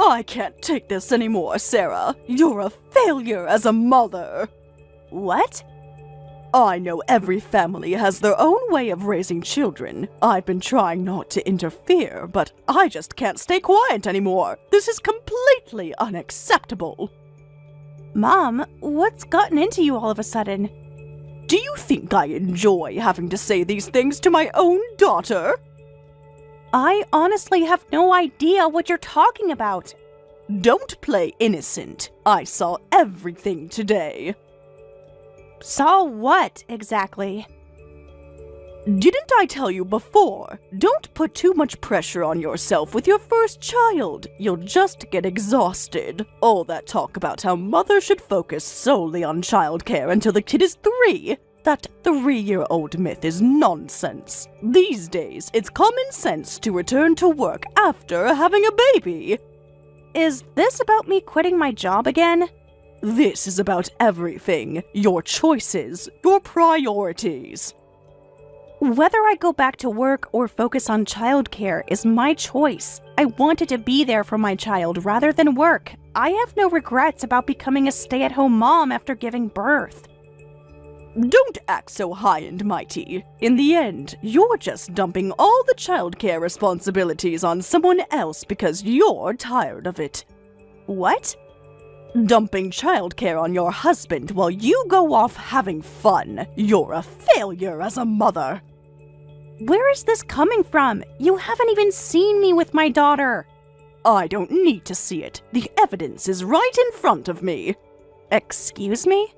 I can't take this anymore, Sarah. You're a failure as a mother. What? I know every family has their own way of raising children. I've been trying not to interfere, but I just can't stay quiet anymore. This is completely unacceptable. Mom, what's gotten into you all of a sudden? Do you think I enjoy having to say these things to my own daughter? I honestly have no idea what you're talking about. Don't play innocent. I saw everything today. Saw what, exactly? Didn't I tell you before? Don't put too much pressure on yourself with your first child. You'll just get exhausted. All that talk about how mothers should focus solely on childcare until the kid is 3. That 3-year-old myth is nonsense. These days, it's common sense to return to work after having a baby. Is this about me quitting my job again? This is about everything. Your choices, your priorities. Whether I go back to work or focus on childcare is my choice. I wanted to be there for my child rather than work. I have no regrets about becoming a stay-at-home mom after giving birth. Don't act so high and mighty. In the end, you're just dumping all the childcare responsibilities on someone else because you're tired of it. What? Dumping childcare on your husband while you go off having fun. You're a failure as a mother. Where is this coming from? You haven't even seen me with my daughter. I don't need to see it. The evidence is right in front of me. Excuse me?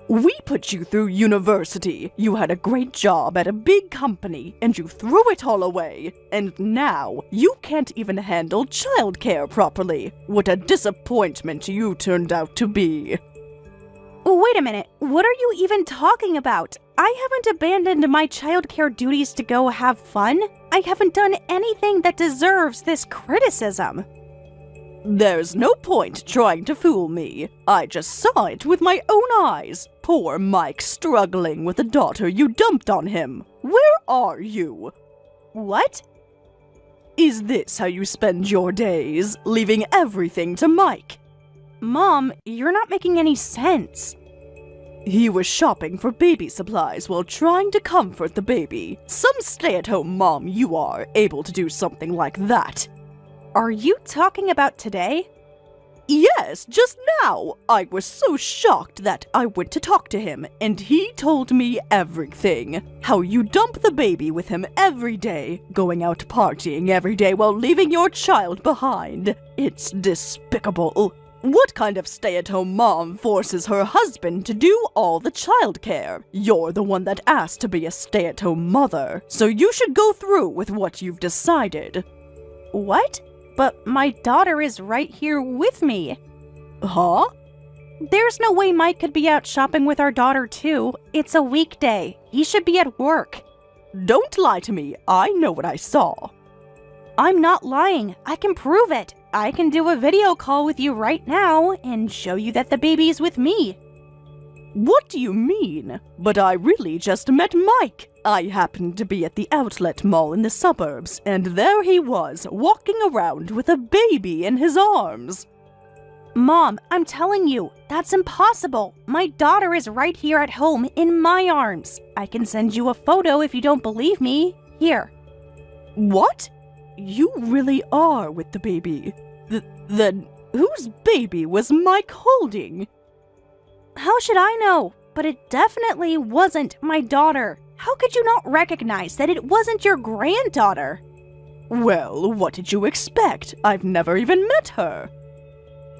We put you through university. You had a great job at a big company, and you threw it all away. And now, you can't even handle childcare properly. What a disappointment you turned out to be. Wait a minute, what are you even talking about? I haven't abandoned my childcare duties to go have fun. I haven't done anything that deserves this criticism. There's no point trying to fool me. I just saw it with my own eyes. Poor Mike struggling with the daughter you dumped on him. Where are you? What? Is this how you spend your days, leaving everything to Mike? Mom, you're not making any sense. He was shopping for baby supplies while trying to comfort the baby. Some stay-at-home mom you are able to do something like that. Are you talking about today? Yes, just now. I was so shocked that I went to talk to him, and he told me everything. How you dump the baby with him every day, going out partying every day while leaving your child behind. It's despicable. What kind of stay-at-home mom forces her husband to do all the childcare? You're the one that asked to be a stay-at-home mother, so you should go through with what you've decided. What? But my daughter is right here with me. Huh? There's no way Mike could be out shopping with our daughter too. It's a weekday. He should be at work. Don't lie to me. I know what I saw. I'm not lying. I can prove it. I can do a video call with you right now and show you that the baby's with me. What do you mean? But I really just met Mike. I happened to be at the outlet mall in the suburbs, and there he was, walking around with a baby in his arms. Mom, I'm telling you, that's impossible. My daughter is right here at home in my arms. I can send you a photo if you don't believe me. Here. What? You really are with the baby. Then whose baby was Mike holding? How should I know? But it definitely wasn't my daughter. How could you not recognize that it wasn't your granddaughter? Well, what did you expect? I've never even met her.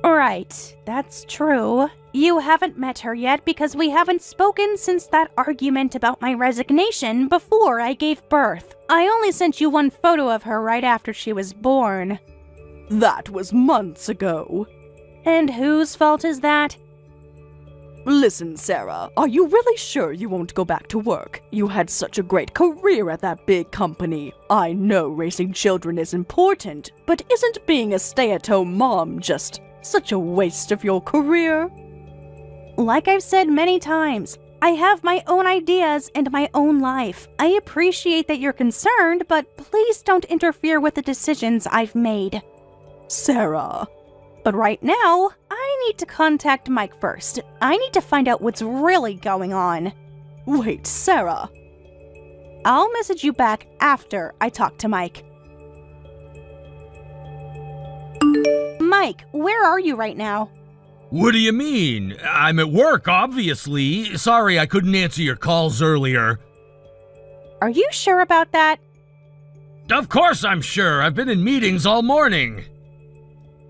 Right, that's true. You haven't met her yet because we haven't spoken since that argument about my resignation before I gave birth. I only sent you one photo of her right after she was born. That was months ago. And whose fault is that? Listen, Sarah, are you really sure you won't go back to work? You had such a great career at that big company. I know raising children is important, but isn't being a stay-at-home mom just such a waste of your career? Like I've said many times, I have my own ideas and my own life. I appreciate that you're concerned, but please don't interfere with the decisions I've made. Sarah. But right now, I need to contact Mike first. I need to find out what's really going on. Wait, Sarah. I'll message you back after I talk to Mike. Mike, where are you right now? What do you mean? I'm at work, obviously. Sorry I couldn't answer your calls earlier. Are you sure about that? Of course I'm sure. I've been in meetings all morning.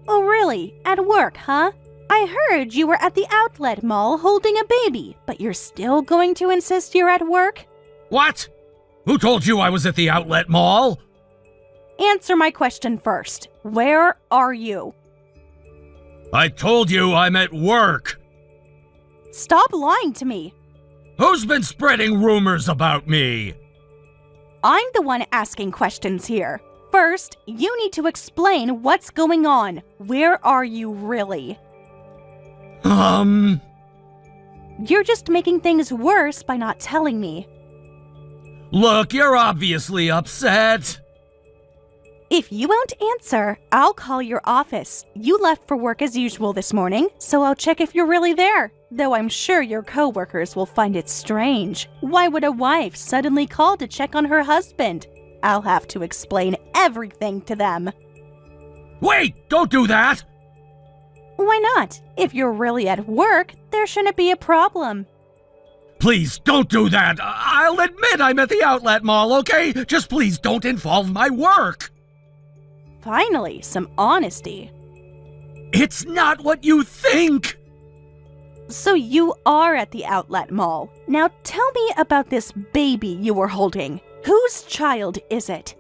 Oh, really? At work, huh? I heard you were at the outlet mall holding a baby, but you're still going to insist you're at work? What? Who told you I was at the outlet mall? Answer my question first. Where are you? I told you I'm at work. Stop lying to me. Who's been spreading rumors about me? I'm the one asking questions here. First, you need to explain what's going on. Where are you really? You're just making things worse by not telling me. Look, you're obviously upset. If you won't answer, I'll call your office. You left for work as usual this morning, so I'll check if you're really there. Though I'm sure your coworkers will find it strange. Why would a wife suddenly call to check on her husband? I'll have to explain everything to them. Wait, don't do that! Why not? If you're really at work, there shouldn't be a problem. Please, don't do that. I'll admit I'm at the outlet mall, okay? Just please don't involve my work. Finally, some honesty. It's not what you think. So you are at the outlet mall. Now tell me about this baby you were holding. Whose child is it?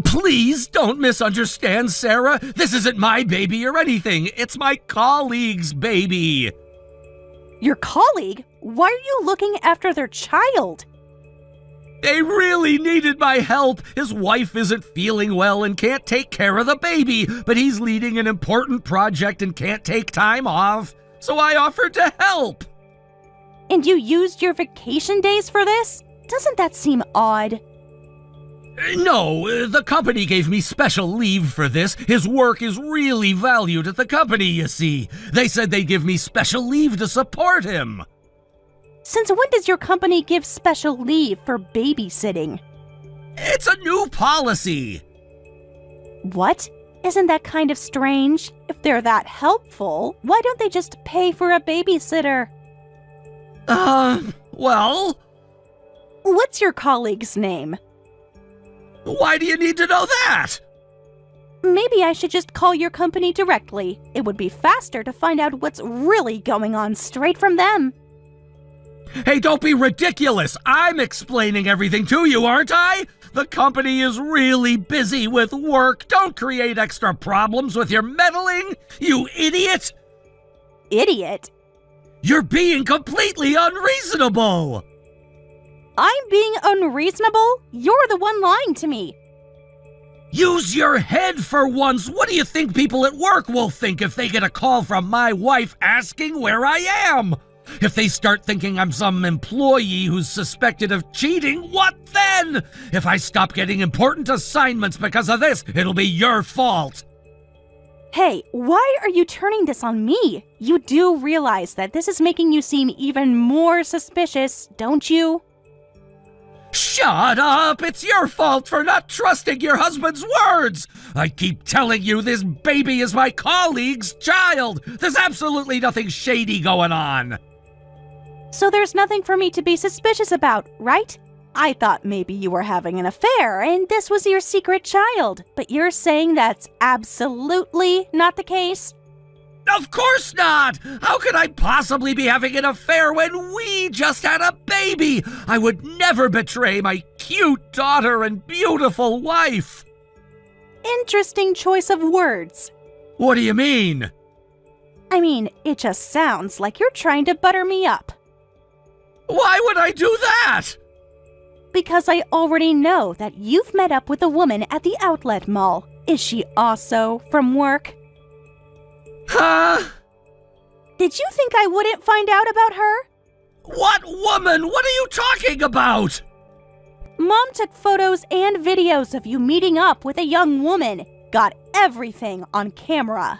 Please don't misunderstand, Sarah. This isn't my baby or anything. It's my colleague's baby. Your colleague? Why are you looking after their child? They really needed my help. His wife isn't feeling well and can't take care of the baby, but he's leading an important project and can't take time off. So I offered to help. And you used your vacation days for this? Doesn't that seem odd? No, the company gave me special leave for this. His work is really valued at the company, you see. They said they'd give me special leave to support him. Since when does your company give special leave for babysitting? It's a new policy. What? Isn't that kind of strange? If they're that helpful, why don't they just pay for a babysitter? Well... What's your colleague's name? Why do you need to know that? Maybe I should just call your company directly. It would be faster to find out what's really going on straight from them. Hey, don't be ridiculous. I'm explaining everything to you, aren't I? The company is really busy with work. Don't create extra problems with your meddling, you idiot. Idiot? You're being completely unreasonable. I'm being unreasonable? You're the one lying to me. Use your head for once. What do you think people at work will think if they get a call from my wife asking where I am? If they start thinking I'm some employee who's suspected of cheating, what then? If I stop getting important assignments because of this, it'll be your fault. Hey, why are you turning this on me? You do realize that this is making you seem even more suspicious, don't you? Shut up! It's your fault for not trusting your husband's words! I keep telling you this baby is my colleague's child! There's absolutely nothing shady going on! So there's nothing for me to be suspicious about, right? I thought maybe you were having an affair and this was your secret child, but you're saying that's absolutely not the case? Of course not! How could I possibly be having an affair when we just had a baby? I would never betray my cute daughter and beautiful wife. Interesting choice of words. What do you mean? I mean, it just sounds like you're trying to butter me up. Why would I do that? Because I already know that you've met up with a woman at the outlet mall. Is she also from work? Huh? Did you think I wouldn't find out about her? What woman? What are you talking about? Mom took photos and videos of you meeting up with a young woman. got everything on camera.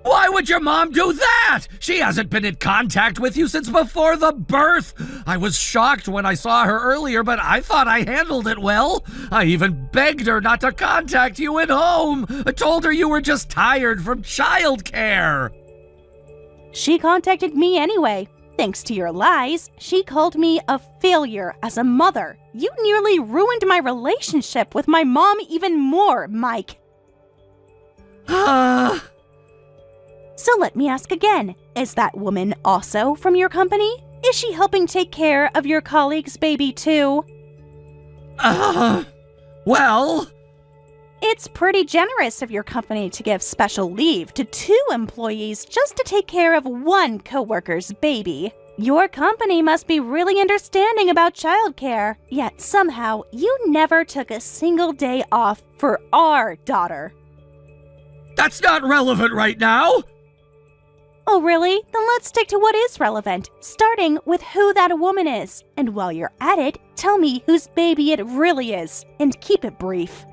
Why would your mom do that? She hasn't been in contact with you since before the birth. I was shocked when I saw her earlier, but I thought I handled it well. I even begged her not to contact you at home. I told her you were just tired from childcare. She contacted me anyway. Thanks to your lies, she called me a failure as a mother. You nearly ruined my relationship with my mom even more, Mike. So let me ask again, is that woman also from your company? Is she helping take care of your colleague's baby too? Well... It's pretty generous of your company to give special leave to 2 employees just to take care of one coworker's baby. Your company must be really understanding about childcare, yet somehow you never took a single day off for our daughter. That's not relevant right now. Oh, really? Then let's stick to what is relevant, starting with who that woman is. And while you're at it, tell me whose baby it really is, and keep it brief.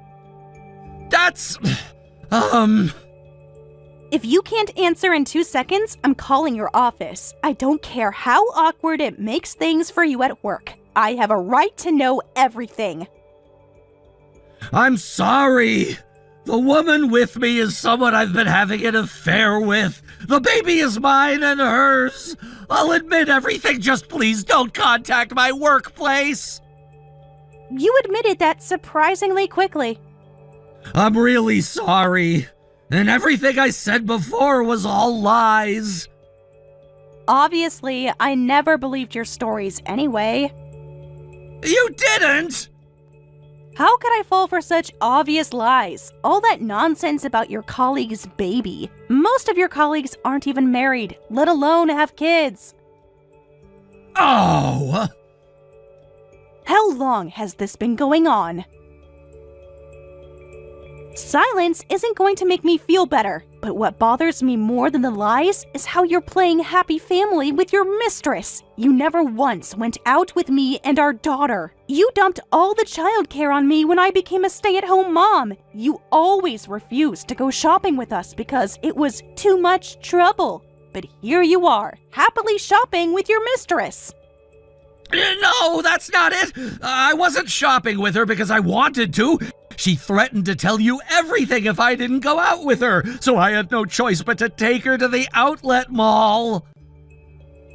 That's... If you can't answer in 2 seconds, I'm calling your office. I don't care how awkward it makes things for you at work. I have a right to know everything. I'm sorry. The woman with me is someone I've been having an affair with. The baby is mine and hers. I'll admit everything, just please don't contact my workplace. You admitted that surprisingly quickly. I'm really sorry. And everything I said before was all lies. Obviously, I never believed your stories anyway. You didn't! How could I fall for such obvious lies? All that nonsense about your colleague's baby. Most of your colleagues aren't even married, let alone have kids. Oh! How long has this been going on? Silence isn't going to make me feel better, but what bothers me more than the lies is how you're playing happy family with your mistress. You never once went out with me and our daughter. You dumped all the childcare on me when I became a stay-at-home mom. You always refused to go shopping with us because it was too much trouble. But here you are, happily shopping with your mistress. No, that's not it. I wasn't shopping with her because I wanted to. She threatened to tell you everything if I didn't go out with her, so I had no choice but to take her to the outlet mall.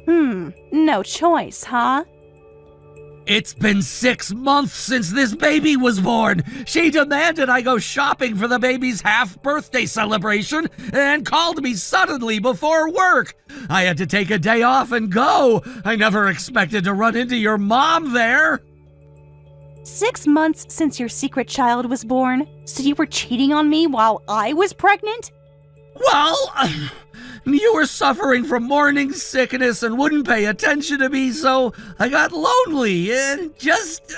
No choice, huh? It's been 6 months since this baby was born. She demanded I go shopping for the baby's half-birthday celebration and called me suddenly before work. I had to take a day off and go. I never expected to run into your mom there. 6 months since your secret child was born, so you were cheating on me while I was pregnant? Well, you were suffering from morning sickness and wouldn't pay attention to me, so I got lonely and just...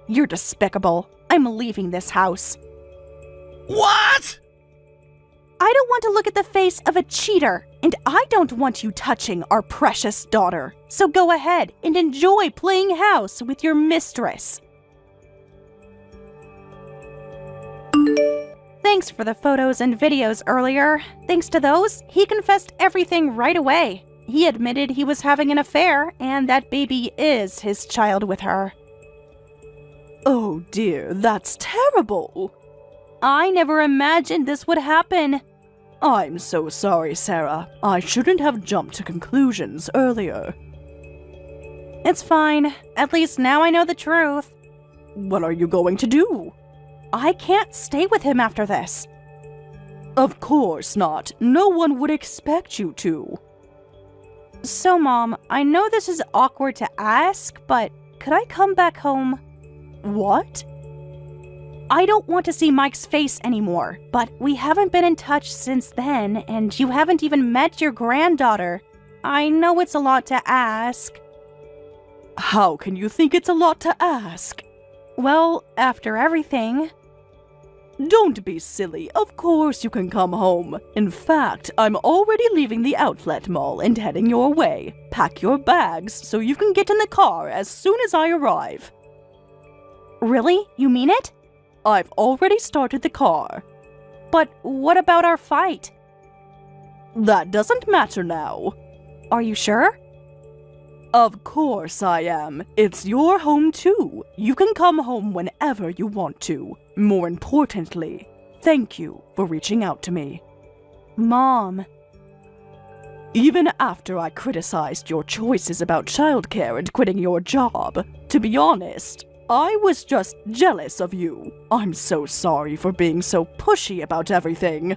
You're despicable. I'm leaving this house. What? I don't want to look at the face of a cheater, and I don't want you touching our precious daughter. So go ahead and enjoy playing house with your mistress. Thanks for the photos and videos earlier. Thanks to those, he confessed everything right away. He admitted he was having an affair, and that baby is his child with her. Oh dear, that's terrible. I never imagined this would happen. I'm so sorry, Sarah. I shouldn't have jumped to conclusions earlier. It's fine. At least now I know the truth. What are you going to do? I can't stay with him after this. Of course not. No one would expect you to. So, Mom, I know this is awkward to ask, but could I come back home? What? I don't want to see Mike's face anymore, but we haven't been in touch since then, and you haven't even met your granddaughter. I know it's a lot to ask. How can you think it's a lot to ask? Well, after everything... Don't be silly. Of course you can come home. In fact, I'm already leaving the outlet mall and heading your way. Pack your bags so you can get in the car as soon as I arrive. Really? You mean it? I've already started the car. But what about our fight? That doesn't matter now. Are you sure? Of course I am. It's your home too. You can come home whenever you want to. More importantly, thank you for reaching out to me. Mom. Even after I criticized your choices about childcare and quitting your job, to be honest, I was just jealous of you. I'm so sorry for being so pushy about everything.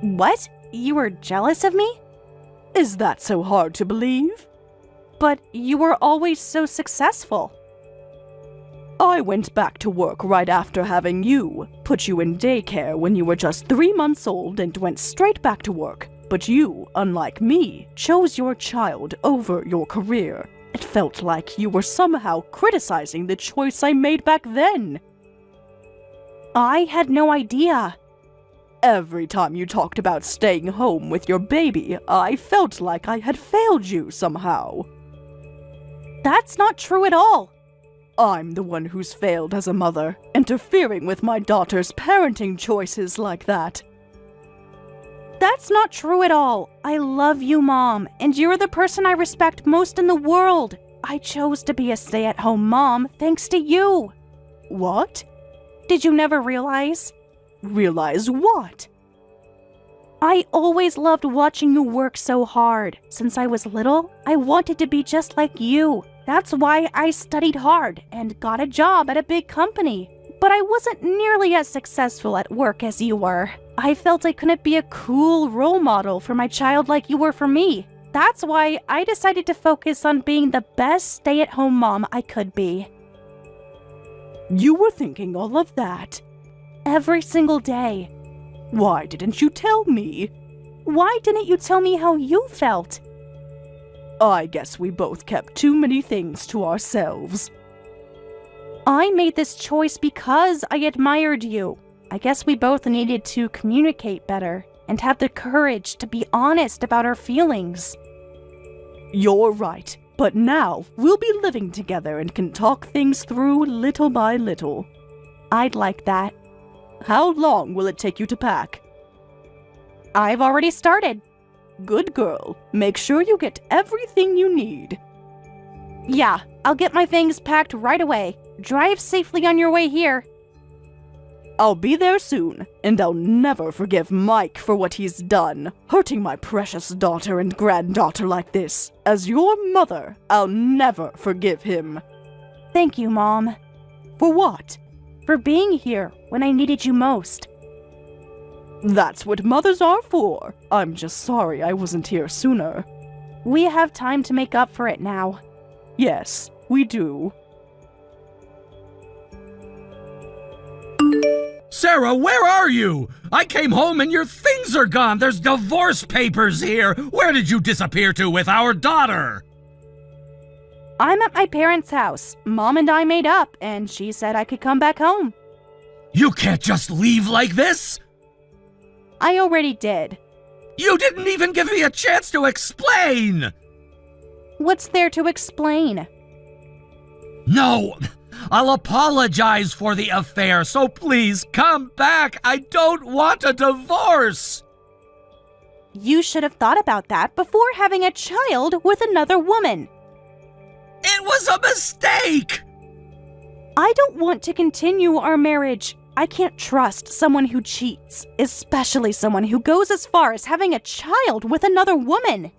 What? You were jealous of me? Is that so hard to believe? But you were always so successful. I went back to work right after having you, put you in daycare when you were just 3 months old and went straight back to work. But you, unlike me, chose your child over your career. It felt like you were somehow criticizing the choice I made back then. I had no idea. Every time you talked about staying home with your baby, I felt like I had failed you somehow. That's not true at all. I'm the one who's failed as a mother, interfering with my daughter's parenting choices like that. That's not true at all. I love you, Mom, and you're the person I respect most in the world. I chose to be a stay-at-home mom thanks to you. What? Did you never realize? Realize what? I always loved watching you work so hard. Since I was little, I wanted to be just like you. That's why I studied hard and got a job at a big company. But I wasn't nearly as successful at work as you were. I felt I couldn't be a cool role model for my child like you were for me. That's why I decided to focus on being the best stay-at-home mom I could be. You were thinking all of that? Every single day. Why didn't you tell me? Why didn't you tell me how you felt? I guess we both kept too many things to ourselves. I made this choice because I admired you. I guess we both needed to communicate better and have the courage to be honest about our feelings. You're right, but now we'll be living together and can talk things through little by little. I'd like that. How long will it take you to pack? I've already started. Good girl. Make sure you get everything you need. Yeah, I'll get my things packed right away. Drive safely on your way here. I'll be there soon, and I'll never forgive Mike for what he's done, hurting my precious daughter and granddaughter like this. As your mother, I'll never forgive him. Thank you, Mom. For what? For being here when I needed you most. That's what mothers are for. I'm just sorry I wasn't here sooner. We have time to make up for it now. Yes, we do. Sarah, where are you? I came home and your things are gone. There's divorce papers here. Where did you disappear to with our daughter? I'm at my parents' house. Mom and I made up, and she said I could come back home. You can't just leave like this. I already did. You didn't even give me a chance to explain. What's there to explain? No, I'll apologize for the affair, so please come back. I don't want a divorce. You should have thought about that before having a child with another woman. It was a mistake. I don't want to continue our marriage. I can't trust someone who cheats, especially someone who goes as far as having a child with another woman.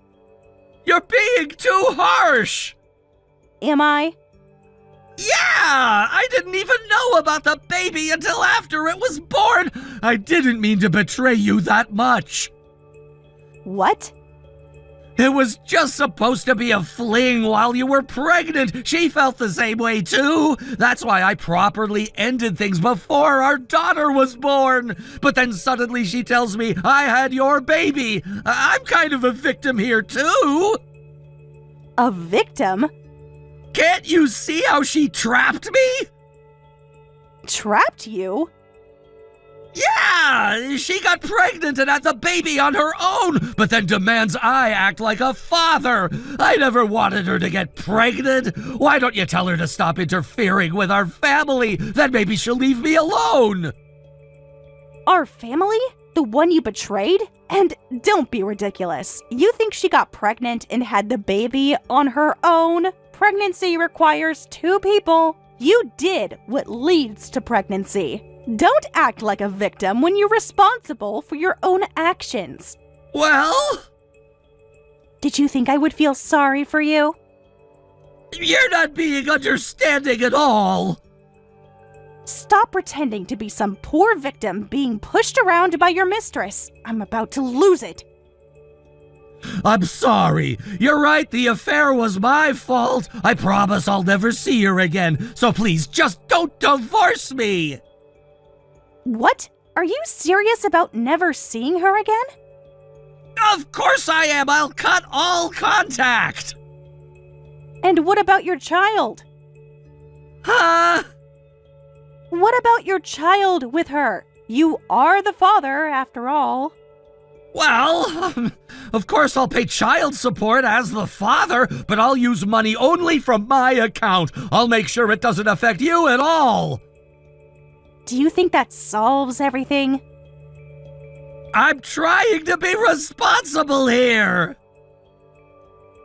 You're being too harsh. Am I? Yeah, I didn't even know about the baby until after it was born. I didn't mean to betray you that much. What? It was just supposed to be a fling while you were pregnant. She felt the same way too. That's why I properly ended things before our daughter was born. But then suddenly she tells me I had your baby. I'm kind of a victim here too. A victim? Can't you see how she trapped me? Trapped you? Yeah! Yeah, she got pregnant and had the baby on her own, but then demands I act like a father. I never wanted her to get pregnant. Why don't you tell her to stop interfering with our family? Then maybe she'll leave me alone. Our family? The one you betrayed? And don't be ridiculous. You think she got pregnant and had the baby on her own? Pregnancy requires 2 people. You did what leads to pregnancy. Don't act like a victim when you're responsible for your own actions. Well, Did you think I would feel sorry for you? you're not being understanding at all. Stop pretending to be some poor victim being pushed around by your mistress. I'm about to lose it. I'm sorry. You're right, the affair was my fault. I promise I'll never see her again, so please just don't divorce me. What? Are you serious about never seeing her again? Of course I am. I'll cut all contact. And what about your child? Huh? What about your child with her? You are the father, after all. Well, of course I'll pay child support as the father, but I'll use money only from my account. I'll make sure it doesn't affect you at all. Do you think that solves everything? I'm trying to be responsible here.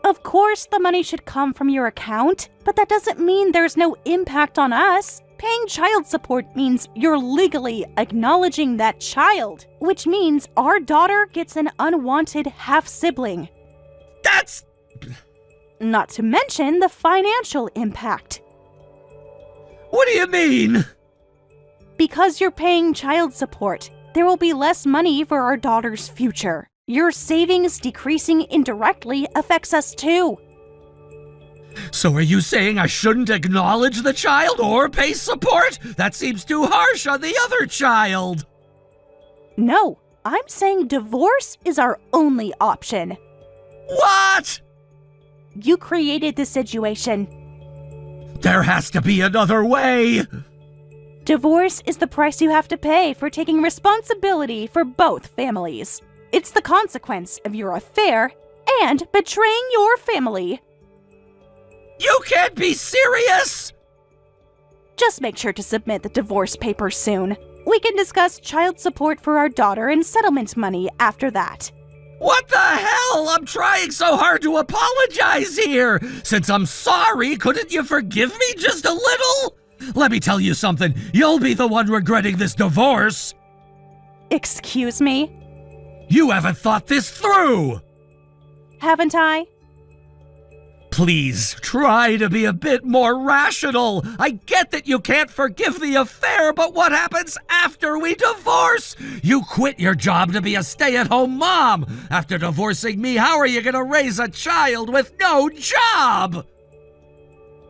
Of course the money should come from your account, but that doesn't mean there's no impact on us. Paying child support means you're legally acknowledging that child, which means our daughter gets an unwanted half-sibling. That's... Not to mention the financial impact. What do you mean? Because you're paying child support, there will be less money for our daughter's future. Your savings decreasing indirectly affects us too. So are you saying I shouldn't acknowledge the child or pay support? That seems too harsh on the other child. No, I'm saying divorce is our only option. What? You created the situation. There has to be another way. Divorce is the price you have to pay for taking responsibility for both families. It's the consequence of your affair and betraying your family. You can't be serious! Just make sure to submit the divorce papers soon. We can discuss child support for our daughter and settlement money after that. What the hell? I'm trying so hard to apologize here. Since I'm sorry, couldn't you forgive me just a little? Let me tell you something. You'll be the one regretting this divorce. Excuse me? You haven't thought this through. Haven't I? Please, try to be a bit more rational. I get that you can't forgive the affair, but what happens after we divorce? You quit your job to be a stay-at-home mom. After divorcing me, how are you going to raise a child with no job?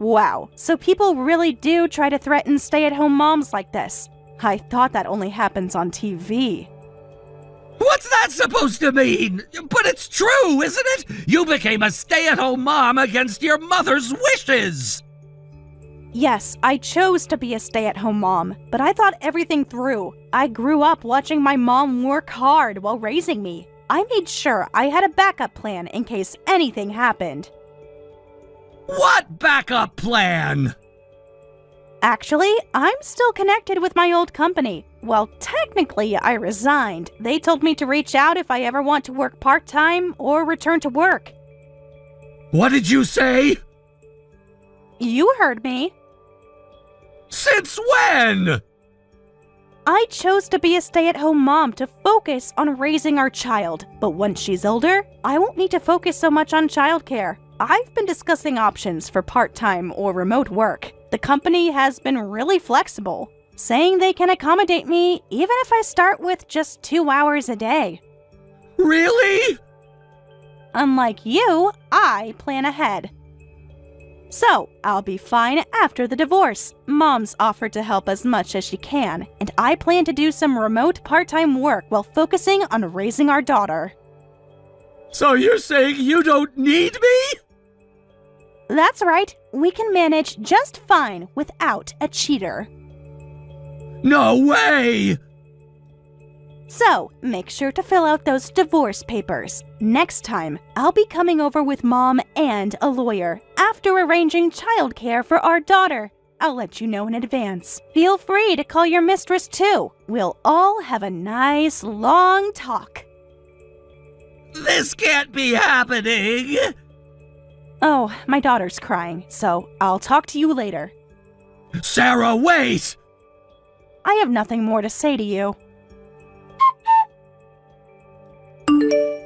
Wow, so people really do try to threaten stay-at-home moms like this. I thought that only happens on TV. What's that supposed to mean? But it's true, isn't it? You became a stay-at-home mom against your mother's wishes. Yes, I chose to be a stay-at-home mom, but I thought everything through. I grew up watching my mom work hard while raising me. I made sure I had a backup plan in case anything happened. What backup plan? Actually, I'm still connected with my old company. Well, technically, I resigned. They told me to reach out if I ever want to work part-time or return to work. What did you say? You heard me. Since when? I chose to be a stay-at-home mom to focus on raising our child. But once she's older, I won't need to focus so much on childcare. I've been discussing options for part-time or remote work. The company has been really flexible, saying they can accommodate me even if I start with just 2 hours a day. Really? Unlike you, I plan ahead. So, I'll be fine after the divorce. Mom's offered to help as much as she can, and I plan to do some remote part-time work while focusing on raising our daughter. So you're saying you don't need me? That's right, we can manage just fine without a cheater. No way! So, make sure to fill out those divorce papers. Next time, I'll be coming over with Mom and a lawyer after arranging childcare for our daughter. I'll let you know in advance. Feel free to call your mistress too. We'll all have a nice long talk. This can't be happening! Oh, my daughter's crying, so I'll talk to you later. Sarah, wait! I have nothing more to say to you.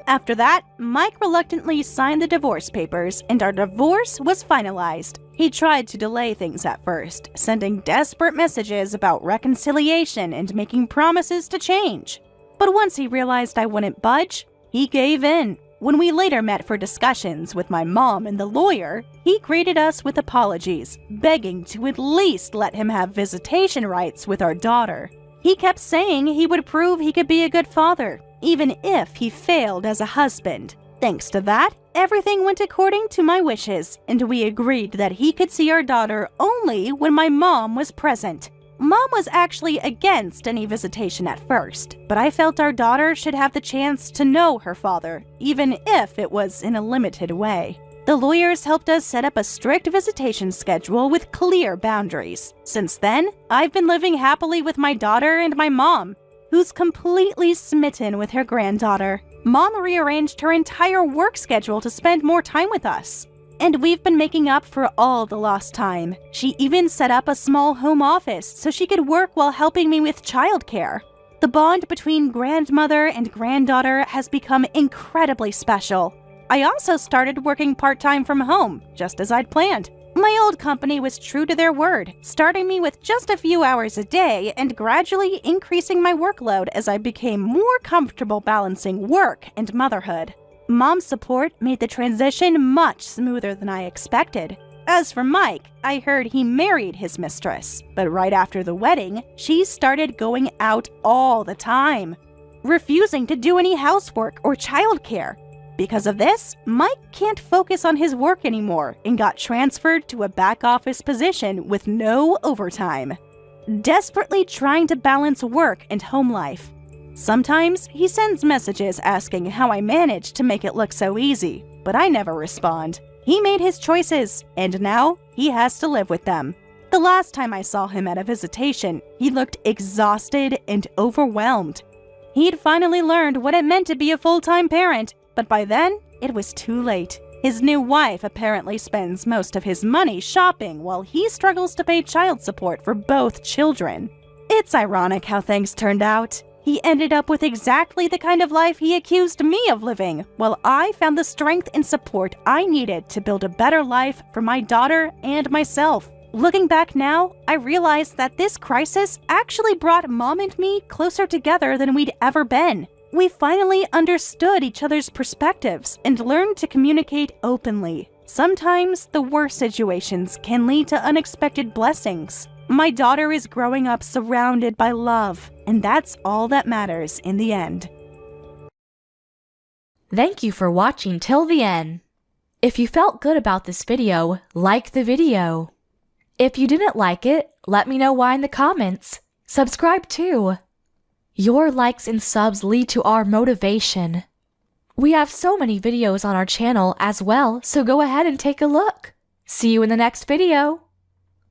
After that, Mike reluctantly signed the divorce papers and our divorce was finalized. He tried to delay things at first, sending desperate messages about reconciliation and making promises to change. But once he realized I wouldn't budge, he gave in. When we later met for discussions with my mom and the lawyer, he greeted us with apologies, begging to at least let him have visitation rights with our daughter. He kept saying he would prove he could be a good father, even if he failed as a husband. Thanks to that, everything went according to my wishes, and we agreed that he could see our daughter only when my mom was present. Mom was actually against any visitation at first, but I felt our daughter should have the chance to know her father, even if it was in a limited way. The lawyers helped us set up a strict visitation schedule with clear boundaries. Since then, I've been living happily with my daughter and my mom, who's completely smitten with her granddaughter. Mom rearranged her entire work schedule to spend more time with us. And we've been making up for all the lost time. She even set up a small home office so she could work while helping me with childcare. The bond between grandmother and granddaughter has become incredibly special. I also started working part-time from home, just as I'd planned. My old company was true to their word, starting me with just a few hours a day and gradually increasing my workload as I became more comfortable balancing work and motherhood. Mom's support made the transition much smoother than I expected. As for Mike, I heard he married his mistress, but right after the wedding, she started going out all the time, refusing to do any housework or childcare. Because of this, Mike can't focus on his work anymore and got transferred to a back office position with no overtime. Desperately trying to balance work and home life. Sometimes he sends messages asking how I managed to make it look so easy, but I never respond. He made his choices, and now he has to live with them. The last time I saw him at a visitation, he looked exhausted and overwhelmed. He'd finally learned what it meant to be a full-time parent, but by then, it was too late. His new wife apparently spends most of his money shopping while he struggles to pay child support for both children. It's ironic how things turned out. He ended up with exactly the kind of life he accused me of living, while I found the strength and support I needed to build a better life for my daughter and myself. Looking back now, I realized that this crisis actually brought Mom and me closer together than we'd ever been. We finally understood each other's perspectives and learned to communicate openly. Sometimes the worst situations can lead to unexpected blessings. My daughter is growing up surrounded by love, and that's all that matters in the end. Thank you for watching till the end. If you felt good about this video, like the video. If you didn't like it, let me know why in the comments. Subscribe too. Your likes and subs lead to our motivation. We have so many videos on our channel as well, so go ahead and take a look. See you in the next video.